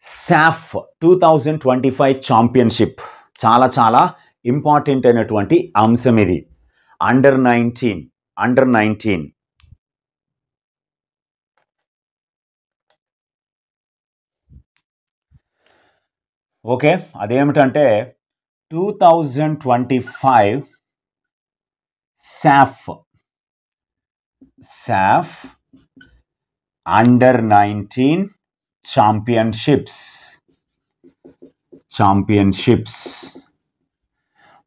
సాఫ్ 2025 ఛాంపియన్షిప్ చాలా చాలా ఇంపార్టెంట్ అయినటువంటి అంశం ఇది. అండర్ 19 ఓకే, అదేమిటంటే 2025 సాఫ్ under 19 championships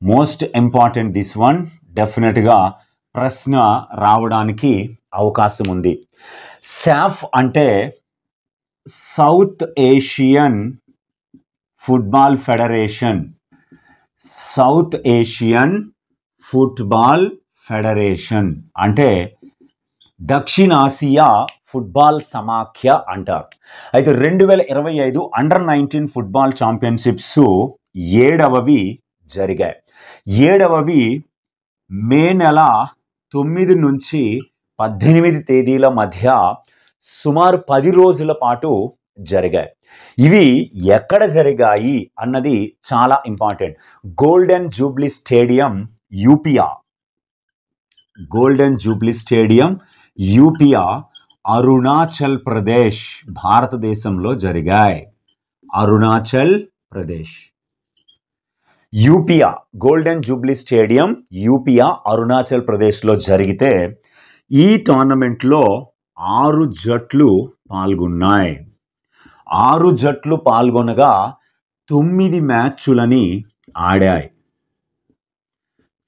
most important this one. డెఫినెట్గా ప్రశ్న రావడానికి అవకాశం ఉంది. సాఫ్ అంటే సౌత్ ఏషియన్ ఫుట్బాల్ ఫెడరేషన్ అంటే దక్షిణాసియా ఫుట్బాల్ సమాఖ్య అంటారు. అయితే 2025 అండర్ 19 ఫుట్బాల్ ఛాంపియన్షిప్స్ 7వ జరిగాయి. 7వ మే నెల 9 నుంచి 18 తేదీల మధ్య సుమారు 10 రోజుల పాటు జరిగాయి. ఇవి ఎక్కడ జరిగాయి అన్నది చాలా important. Golden jubilee stadium Yupia Arunachal Pradesh భారతదేశంలో జరిగాయి. Arunachal Pradesh Yupia golden jubilee stadium Yupia Arunachal ప్రదేశ్లో జరిగితే ఈ టోర్నమెంట్లో 6 జట్లు పాల్గొన్నాయి. 6 జట్లు పాల్గొనగా 9 మ్యాచ్లని ఆడాయి.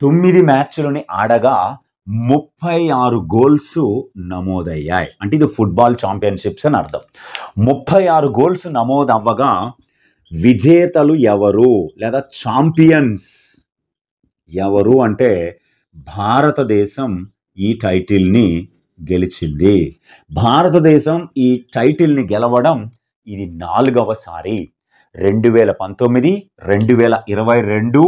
9 మ్యాచ్లని ఆడగా 36 గోల్స్ నమోదయ్యాయి. అంటే ఇది ఫుట్బాల్ ఛాంపియన్షిప్స్ అని అర్థం. 36 గోల్స్ నమోదవ్వగా విజేతలు ఎవరు లేదా ఛాంపియన్స్ ఎవరు అంటే భారతదేశం ఈ టైటిల్ని గెలిచింది. భారతదేశం ఈ టైటిల్ని గెలవడం ఇది 4వసారి. 2019, 2022,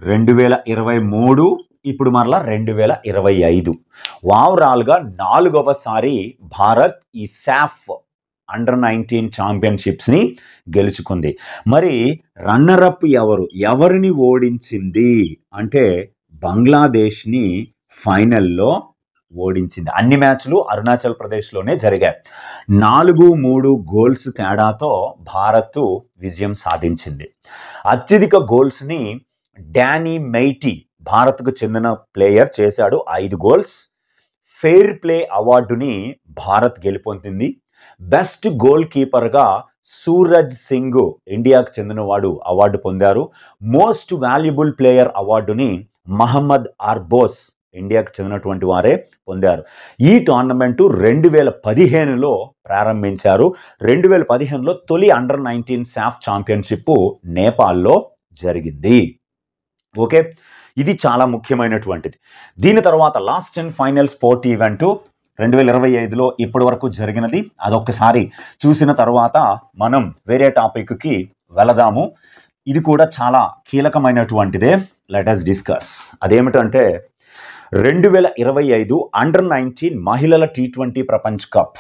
2023, ఇప్పుడు మరలా 2025 ఓవరాల్గా 4వసారి భారత్ ఈ సాఫ్ అండర్ 19 ఛాంపియన్షిప్స్ని గెలుచుకుంది. మరి రన్నరప్ ఎవరిని ఓడించింది అంటే బంగ్లాదేశ్ని ఫైనల్లో ఓడించింది. అన్ని మ్యాచ్లు అరుణాచల్ ప్రదేశ్లోనే జరిగాయి. 4-3 గోల్స్ తేడాతో భారత్ విజయం సాధించింది. అత్యధిక గోల్స్ని డానీ మెయిటీ భారత్కు చెందిన ప్లేయర్ చేశాడు, 5 గోల్స్. ఫెయిర్ ప్లే అవార్డుని భారత్ గెలుపొందింది. బెస్ట్ గోల్ కీపర్గా సూరజ్ సింగ్ ఇండియాకు చెందినవాడు అవార్డు పొందారు. మోస్ట్ వాల్యుబుల్ ప్లేయర్ అవార్డుని మహమ్మద్ ఆర్బోస్ ఇండియాకు చెందినటువంటి వారే పొందారు. ఈ టోర్నమెంటు 2015లో ప్రారంభించారు. 2015లో తొలి అండర్ 19 సాఫ్ ఛాంపియన్షిప్ నేపాల్లో జరిగింది. ఓకే, ఇది చాలా ముఖ్యమైనటువంటిది. దీని తర్వాత last and final sport event 2025లో ఇప్పటి వరకు జరిగినది. అదొక్కసారి చూసిన తర్వాత మనం వేరే టాపిక్కి వెళదాము. ఇది కూడా చాలా కీలకమైనటువంటిదే. Let us discuss. అదేమిటంటే 2025 అండర్ 19 మహిళల T20 ప్రపంచ కప్,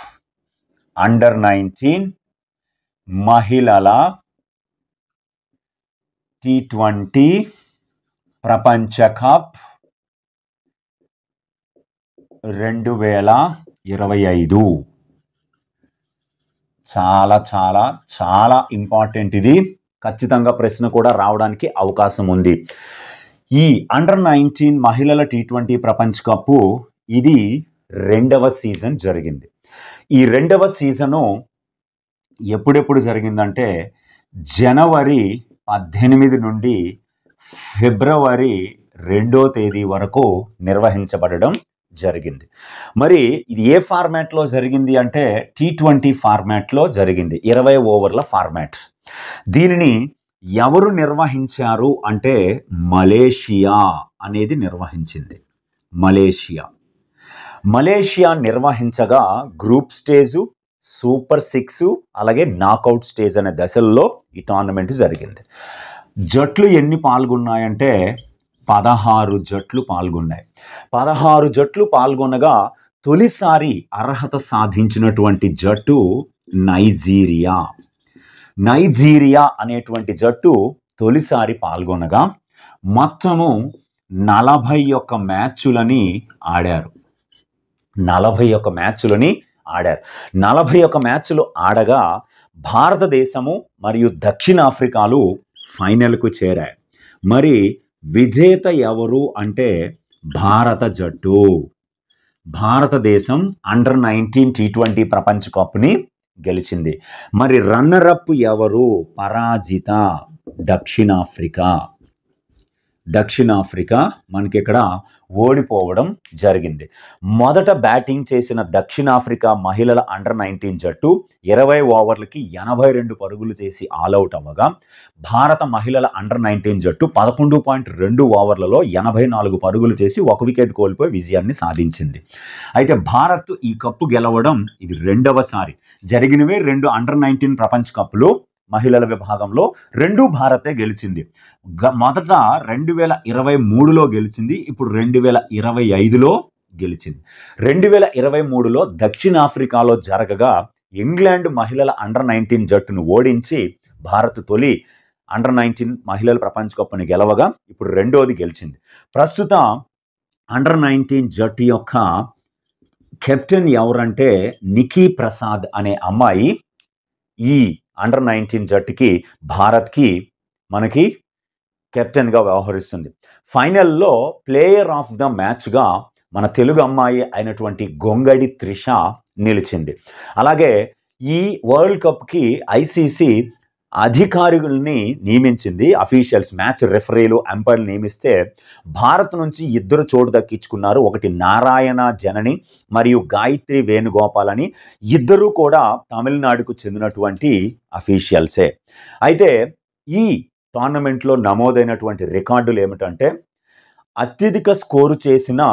అండర్ 19 మహిళల T20 ప్రపంచ కప్ 2025 చాలా చాలా చాలా ఇంపార్టెంట్. ఇది ఖచ్చితంగా ప్రశ్న కూడా రావడానికి అవకాశం ఉంది. ఈ అండర్ 19 మహిళల T20 ప్రపంచ కప్పు ఇది 2వ సీజన్ జరిగింది. ఈ 2వ సీజను ఎప్పుడెప్పుడు జరిగిందంటే జనవరి 18 నుండి ఫిబ్రవరి 2వ తేదీ వరకు నిర్వహించబడడం జరిగింది. మరి ఇది ఏ ఫార్మాట్లో జరిగింది అంటే T20 ఫార్మాట్లో జరిగింది. 20 ఓవర్ల ఫార్మాట్. దీనిని ఎవరు నిర్వహించారు అంటే మలేషియా అనేది నిర్వహించింది. మలేషియా నిర్వహించగా గ్రూప్ స్టేజు, సూపర్ 6 అలాగే నాకౌట్ స్టేజ్ అనే దశల్లో ఈ టోర్నమెంట్ జరిగింది. జట్లు ఎన్ని పాల్గొన్నాయంటే 16 జట్లు పాల్గొన్నాయి. 16 జట్లు పాల్గొనగా తొలిసారి అర్హత సాధించినటువంటి జట్టు నైజీరియా. నైజీరియా అనేటువంటి జట్టు తొలిసారి పాల్గొనగా మొత్తము 41 మ్యాచ్లని ఆడారు. 41 మ్యాచ్లని ఆడారు. 41 మ్యాచ్లు ఆడగా భారతదేశము మరియు దక్షిణాఫ్రికాలు ఫైనల్కు చేరాయి. మరి విజేత ఎవరు అంటే భారత జట్టు. భారతదేశం అండర్-19 టీ20 ప్రపంచ కప్ని గెలిచింది. మరి రన్నరప్ ఎవరు? పరాజిత దక్షిణాఫ్రికా. దక్షిణాఫ్రికా మనకి ఇక్కడ ఓడిపోవడం జరిగింది. మొదట బ్యాటింగ్ చేసిన దక్షిణాఫ్రికా మహిళల అండర్-19 జట్టు 20 ఓవర్లకి 82 పరుగులు చేసి ఆల్అవుట్ అవ్వగా భారత మహిళల అండర్-19 జట్టు 11.2 ఓవర్లలో 84 పరుగులు చేసి 1 వికెట్ కోల్పోయి విజయాన్ని సాధించింది. అయితే భారత్ ఈ కప్పు గెలవడం ఇది రెండవసారి. జరిగినవే 2 అండర్-19 ప్రపంచ కప్పులు మహిళల విభాగంలో 2 భారతే గెలిచింది. మొదట 2023లో గెలిచింది. ఇప్పుడు 2025లో గెలిచింది. 2023లో దక్షిణాఫ్రికాలో జరగగా ఇంగ్లాండ్ మహిళల అండర్-19 జట్టును ఓడించి భారత్ తొలి అండర్-19 మహిళల ప్రపంచ కప్ని గెలవగా ఇప్పుడు రెండోది గెలిచింది. ప్రస్తుతం అండర్-19 జట్టు యొక్క కెప్టెన్ ఎవరంటే నికీ ప్రసాద్ అనే అమ్మాయి ఈ అండర్-19 జట్టుకి భారత్కి మనకి కెప్టెన్గా వ్యవహరిస్తుంది. ఫైనల్లో ప్లేయర్ ఆఫ్ ద మ్యాచ్గా మన తెలుగు అమ్మాయి అయినటువంటి గొంగడి త్రిష నిలిచింది. అలాగే ఈ వరల్డ్ కప్కి ఐసీసీ అధికారుల్ని నియమించింది. అఫీషియల్స్, మ్యాచ్ రెఫరీలు, అంపైర్లు నియమిస్తే భారత్ నుంచి 2 చోటు దక్కించుకున్నారు. ఒకటి నారాయణ జనని మరియు గాయత్రి వేణుగోపాల్ అని. 2 కూడా తమిళనాడుకు చెందినటువంటి అఫీషియల్సే. అయితే ఈ టోర్నమెంట్లో నమోదైనటువంటి రికార్డులు ఏమిటంటే అత్యధిక స్కోరు చేసిన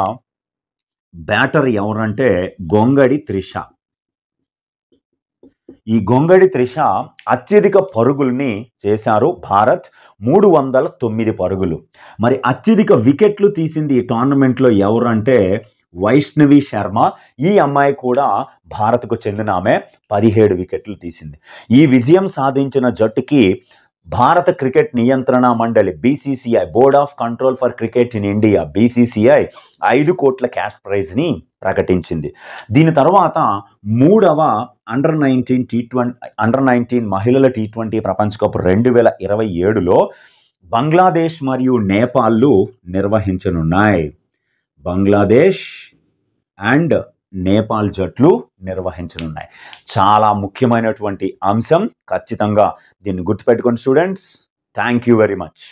బ్యాటర్ ఎవరంటే గొంగడి త్రిష. ఈ గొంగడి త్రిష అత్యధిక పరుగుల్ని చేశారు. భారత్ 309 పరుగులు. మరి అత్యధిక వికెట్లు తీసింది ఈ టోర్నమెంట్లో ఎవరు అంటే వైష్ణవి శర్మ. ఈ అమ్మాయి కూడా భారత్కు చెందిన ఆమె. 17 వికెట్లు తీసింది. ఈ విజయం సాధించిన జట్టుకి భారత క్రికెట్ నియంత్రణ మండలి BCCI, board of control for cricket in India, BCCI 5 కోట్ల క్యాష్ ప్రైజ్ని ప్రకటించింది. దీని తర్వాత 3వ అండర్-19 మహిళల టీ20 ప్రపంచ కప్ 2027లో బంగ్లాదేశ్ మరియు నేపాల్లు నిర్వహించనున్నాయి. బంగ్లాదేశ్ అండ్ నేపాల్ జట్లు నిర్వహించనున్నాయి. చాలా ముఖ్యమైనటువంటి అంశం. ఖచ్చితంగా దీన్ని గుర్తుపెట్టుకోండి students. Thank you very much.